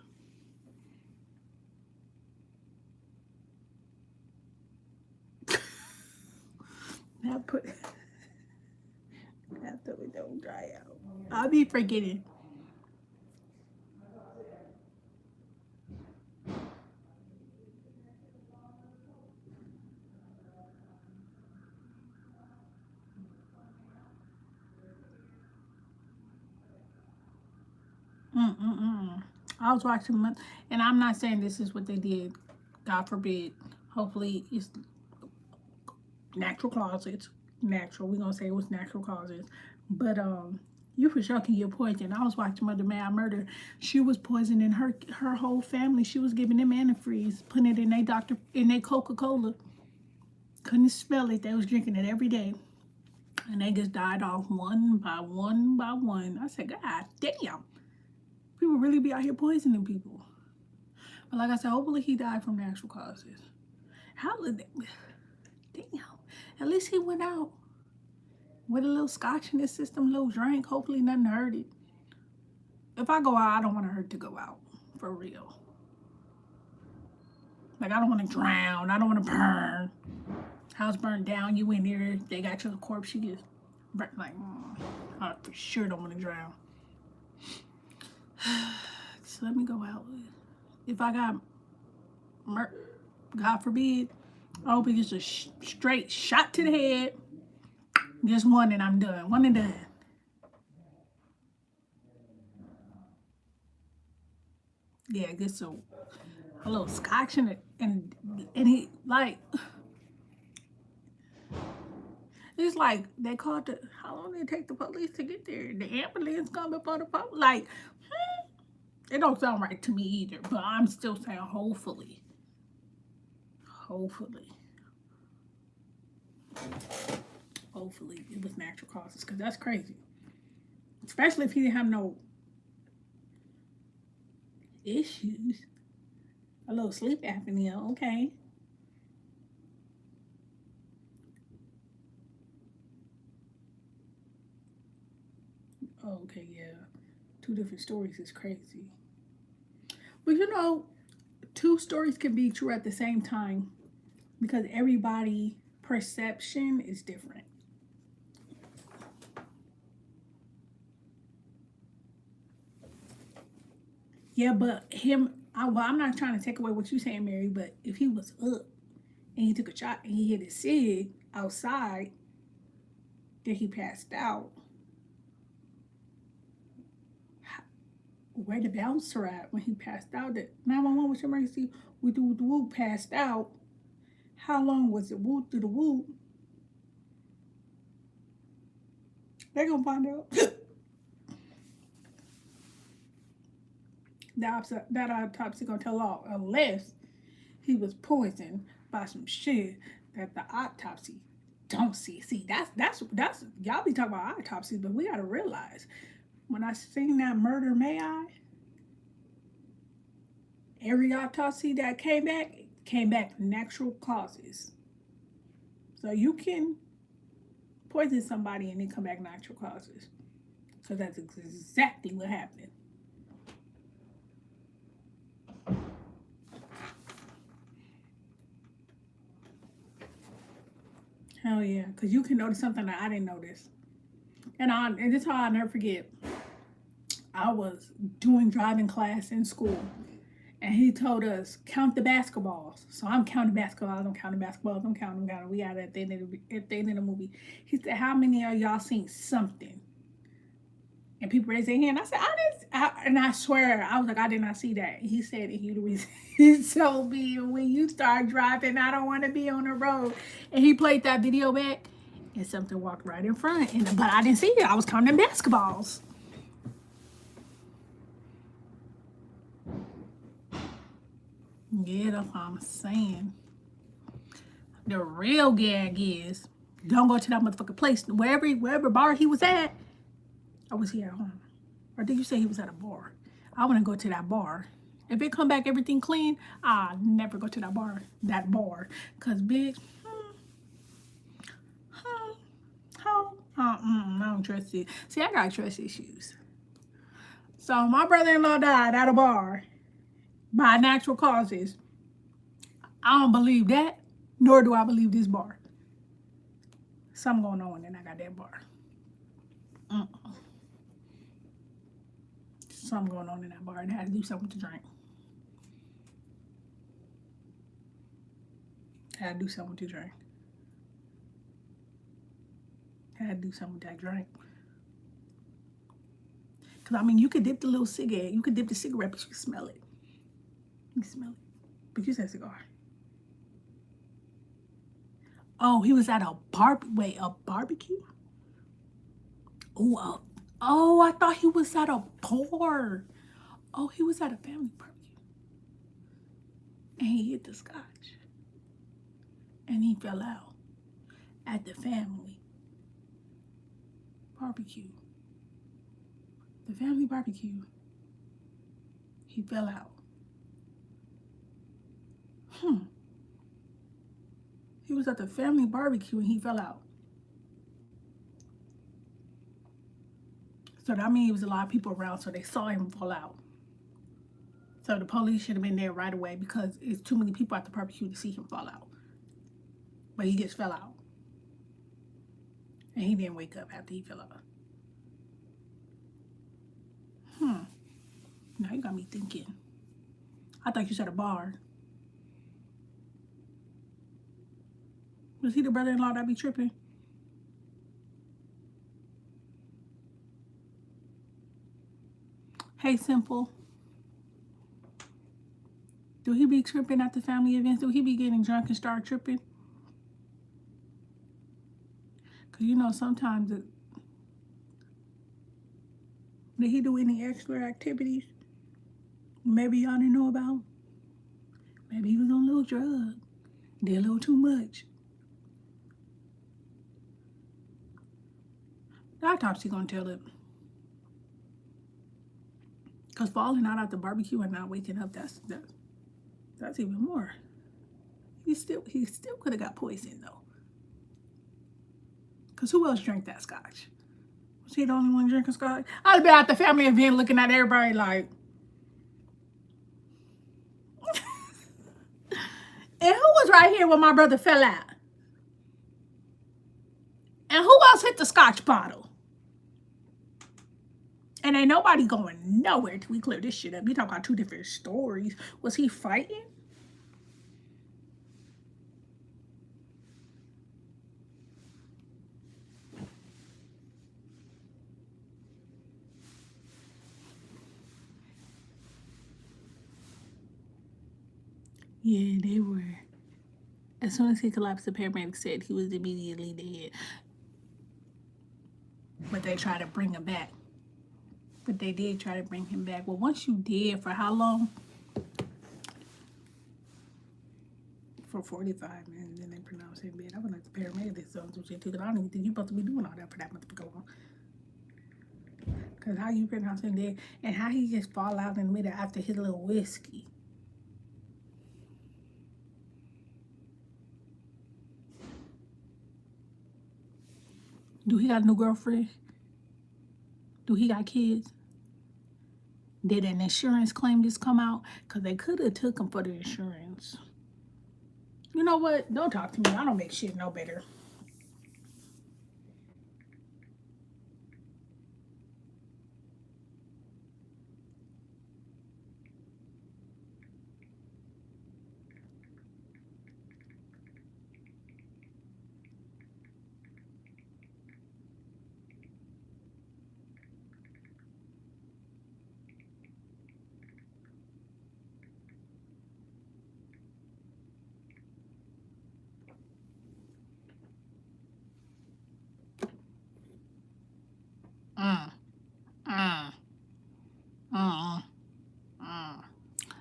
That put after it don't dry out. I'll be forgetting. Mm-mm-mm. I was watching them, and I'm not saying this is what they did. God forbid. Hopefully, it's natural causes. Natural. We're gonna say it was natural causes, but you for sure can get poisoned. I was watching Mother May I Murder. She was poisoning her whole family. She was giving them antifreeze, putting it in their Coca-Cola. Couldn't smell it. They was drinking it every day, and they just died off one by one by one. I said, God damn, people really be out here poisoning people. But like I said, hopefully he died from natural causes. How did they, damn? At least he went out with a little scotch in his system, a little drink. Hopefully nothing hurt it. If I go out, I don't want to hurt to go out. For real. Like, I don't want to drown. I don't want to burn. House burned down. You in there. They got your corpse. You get burnt. Like, I for sure don't want to drown. So let me go out. If I got God forbid, I hope it gets a straight shot to the head. Just one and I'm done. One and done. Yeah, gets a little scotch in it, and he like, it's like they called the, how long did it take the police to get there? The ambulance come before the police. Like, it don't sound right to me either. But I'm still saying hopefully, hopefully it was natural causes, because that's crazy. Especially if he didn't have no issues. A little sleep apnea, okay. Oh, okay, yeah. Two different stories is crazy. But you know, two stories can be true at the same time because everybody perception is different. Yeah, but I'm not trying to take away what you're saying, Mary, but if he was up and he took a shot and he hit his cig outside, then he passed out. Where the bouncer at when he passed out? That 911 was emergency. We do the whoop passed out. How long was it? Whoop through the whoop. They're gonna find out. That autopsy gonna tell all, unless he was poisoned by some shit that the autopsy don't see. See, that's y'all be talking about autopsies, but we gotta realize when I seen that Murder May I, every autopsy that came back natural causes. So you can poison somebody and then come back natural causes. So that's exactly what happened. Hell yeah, because you can notice something that I didn't notice. And this is how I'll never forget. I was doing driving class in school, and he told us count the basketballs. So I'm counting basketballs. I'm counting basketballs. I'm counting. We got at the end of the movie. He said, "How many of y'all seen something?" And people raised their hand. I said, and I swear, I was like, I did not see that. He said, he told me, when you start driving, I don't want to be on the road. And he played that video back, and something walked right in front. But I didn't see it. I was counting basketballs. Yeah, that's what I'm saying. The real gag is, don't go to that motherfucking place. Wherever bar he was at, or was he at home? Or did you say he was at a bar? I want to go to that bar. If it come back everything clean, I'll never go to that bar. Cause bitch, I don't trust it. See, I got trust issues. So my brother-in-law died at a bar by natural causes. I don't believe that, nor do I believe this bar. Something going on in that goddamn bar. Something going on in that bar, and I had to do something to drink. Had to do something to drink. Had to do something with that drink. Because, I mean, you could dip the little cigarette. You could dip the cigarette, but you can smell it. You can smell it. But you said cigar. Oh, he was at a barbecue? Oh, I thought he was at a bar. Oh, he was at a family barbecue. And he hit the scotch. And he fell out at the family barbecue. The family barbecue. He fell out. He was at the family barbecue and he fell out. So that means there was a lot of people around, so they saw him fall out. So the police should have been there right away because it's too many people at the barbecue to see him fall out. But he just fell out. And he didn't wake up after he fell out. Now you got me thinking. I thought you said a bar. Was he the brother-in-law that be tripping? Hey, Simple. Do he be tripping at the family events? Do he be getting drunk and start tripping? Because, you know, sometimes did he do any extra activities? Maybe y'all didn't know about? Maybe he was on a little drug. Did a little too much. The autopsy gonna tell it. Because falling out at the barbecue and not waking up, that's even more. He still could have got poisoned though. Because who else drank that scotch? Was he the only one drinking scotch? I'd have been at the family event looking at everybody like, and who was right here when my brother fell out? And who else hit the scotch bottle? And ain't nobody going nowhere till we clear this shit up. You talking about two different stories. Was he fighting? Yeah, they were. As soon as he collapsed, the paramedic said he was immediately dead. But they tried to bring him back. But they did try to bring him back. Well, once you dead, for how long? For 45 minutes, then they pronounced him dead. I was like the paramedic songs and shit too, because I don't even think you're supposed to be doing all that for that month to go on. Because how you pronounce him dead, and how he just fall out in the middle after his little whiskey. Do he got a new girlfriend? Do he got kids? Did an insurance claim just come out? Because they could have took him for the insurance. You know what? Don't talk to me. I don't make shit no better.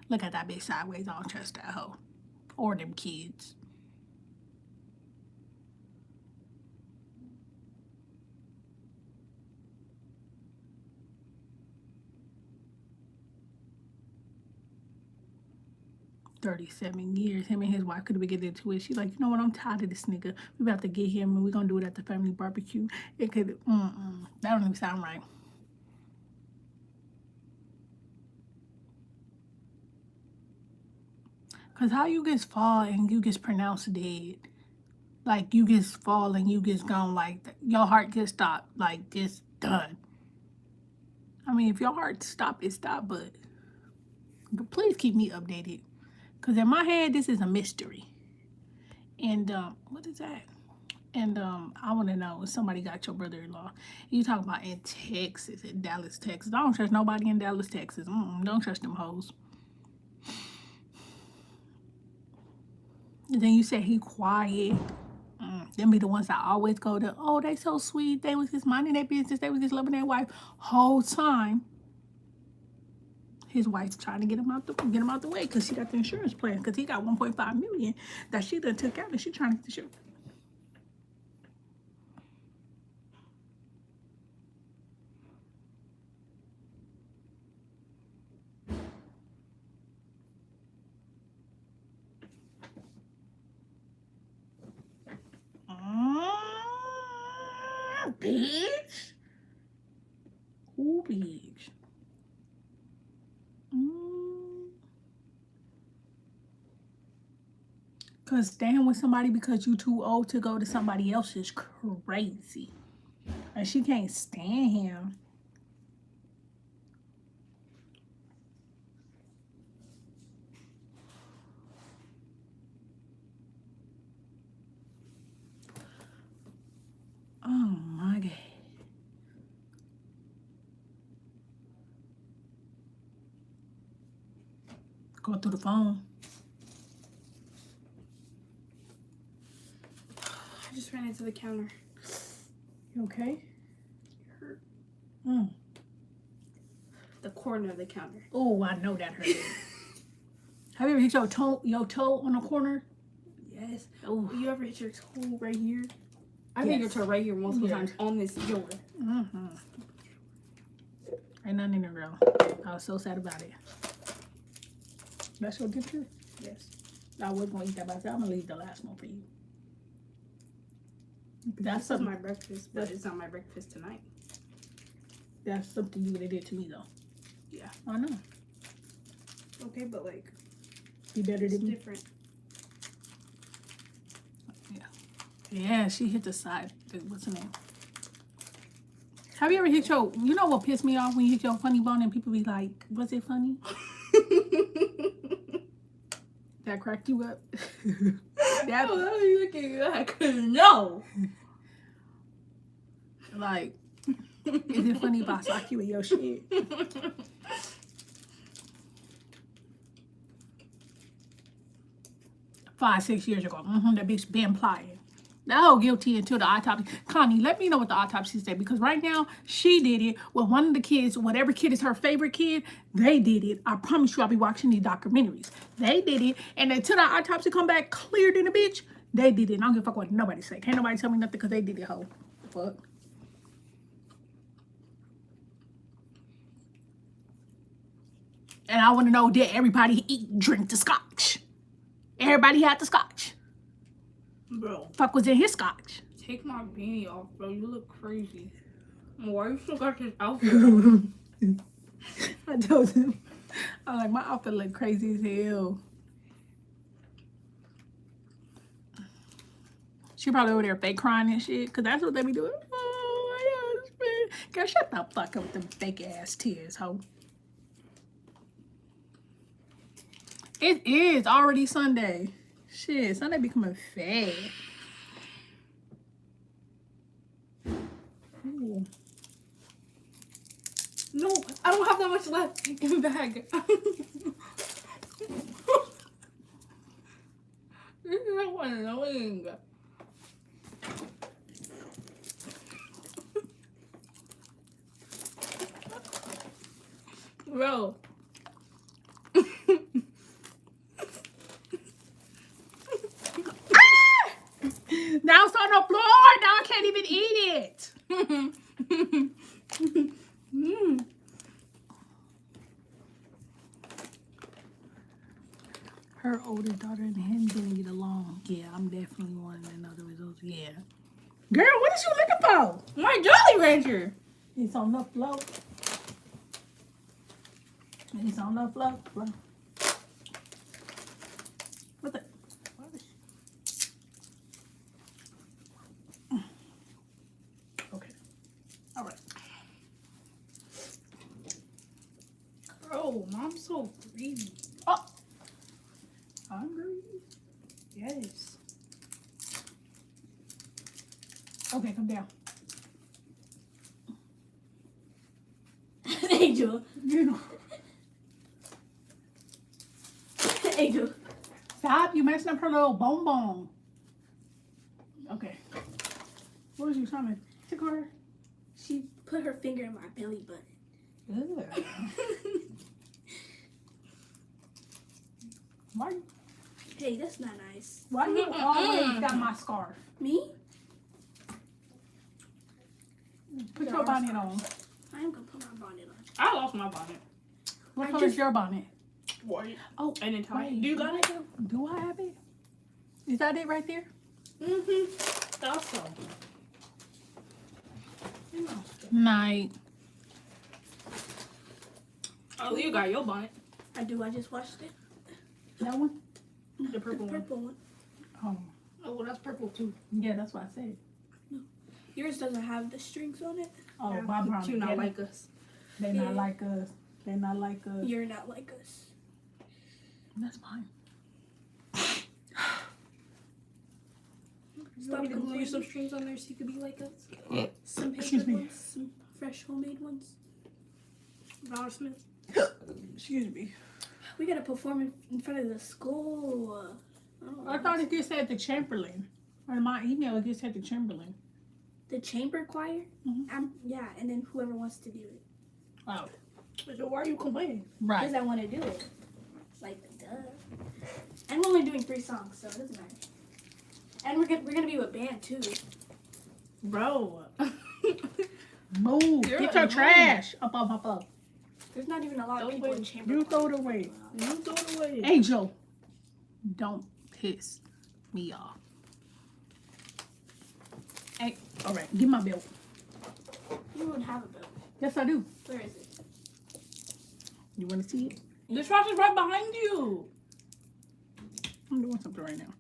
Look at that bitch sideways. I don't trust that hoe. Or them kids. $37 years. Him and his wife could have been getting into it. She's like, you know what? I'm tired of this nigga. We about to get him and we're gonna do it at the family barbecue. It could that don't even sound right. Cause how you just fall and you just pronounced dead? Like you just fall and you just gone like your heart just stopped. Like just done. I mean, if your heart stopped, it stopped. But please keep me updated. Cause in my head, this is a mystery. And what is that? And I want to know if somebody got your brother-in-law. You talking about in Texas, in Dallas, Texas. I don't trust nobody in Dallas, Texas. Don't trust them hoes. And then you said he quiet. Them be the ones that always go to, oh, they so sweet. They was just minding their business. They was just loving their wife. Whole time, his wife's trying to get him out the way because she got the insurance plan. Because he got 1.5 million that she done took out and she trying to get the shit. Bitch. Who bitch? Cause staying with somebody because you too old to go to somebody else is crazy. And she can't stand him. Oh my God. Go through the phone. I just ran into the counter. You okay? It hurt. Mm. The corner of the counter. Oh, I know that hurt. Have you ever hit your toe on a corner? Yes. Oh. You ever hit your toe right here? I hit your toe right here multiple times on this door. Mm-hmm. Ain't nothing in there, girl. I was so sad about it. That's your picture? Yes. I was gonna eat that by myself. I'm gonna leave the last one for you. This is my breakfast, but it's not my breakfast tonight. That's something you would have did to me though. Yeah. I know. Okay, but like, Be better it's than me. different. Yeah, she hit the side. What's her name? Have you ever hit your, you know what pissed me off when you hit your funny bone and people be like, was it funny? That cracked you up? That was you looking like, no. Like, is it funny if I sock you with your shit? 5-6 years ago. That bitch been plotting. That whole guilty until the autopsy. Connie, let me know what the autopsy said because right now she did it with one of the kids, whatever kid is her favorite kid, they did it. I promise you I'll be watching these documentaries. They did it. And until the autopsy come back cleared in the bitch, they did it. And I don't give a fuck what nobody say. Can't nobody tell me nothing because they did it, hoe. Fuck. And I want to know, did everybody drink the scotch? Everybody had the scotch. Bro. Fuck was in his scotch. Take my beanie off, bro. You look crazy. Why you still got this outfit on? I told him. I'm like, my outfit look crazy as hell. She probably over there fake crying and shit, because that's what they be doing. Oh, my husband. Girl, shut the fuck up with them fake ass tears, ho. It is already Sunday. Shit, Sunday becoming fat. Ooh. No, I don't have that much left in the bag. This is so annoying. Bro. Now it's on the floor. Now I can't even eat it. Her older daughter and him didn't get along. Yeah, I'm definitely wanting to know the results. Yeah. Girl, what is you looking for? My Jolly Rancher. It's on the floor. It's on the floor. What the? Okay. All right. Bro, mom's so greedy. Oh. Hungry? Yes. Okay, come down. Angel. You know. Angel. Stop, you messing up her little bonbon. Okay. What was you trying to tickle her? She put her finger in my belly button. Ugh. Why, Hey, that's not nice. why you always got my scarf? Me? Put There your are bonnet on. I am gonna put my bonnet on. I lost my bonnet. What I color is just- your bonnet? White. Oh, And then tie. wait. Do you got it? Do I have it? Is that it right there? Mm-hmm. Also. Night. Oh, you got your bonnet. I do. I just watched it. That one? The purple The one. purple one. Oh, Oh, well, that's purple too. yeah, that's what I said. Yours doesn't have the strings on it. Oh, Yeah, my brown. you not Yeah, like us. they Yeah. not like us. They not like us. You're not like us. That's fine. You want me to glue you some strings on there so you could be like us? Some Excuse paper me. ones, some fresh homemade ones. Dollar Smith. Excuse me. We gotta perform in front of the school. Oh, I thought it just said the Chamberlain. On my email, it just said the Chamberlain. the chamber choir. Mhm. Yeah, and then whoever wants to do it, Oh, So why are you complaining? right. because I want to do it. Like duh. And we're only doing 3 songs, so it doesn't matter. And we're gonna be with band too. Bro. Move. You're Get your annoying. trash. Up. There's not even a lot of Don't people in wait. chamber. You choir. throw it away. You throw it away. Angel, don't piss me off. Hey, all right, give my bill. You don't have a bill. Yes, I do. Where is it? You want to see it? The trash is right behind you. I'm doing something right now.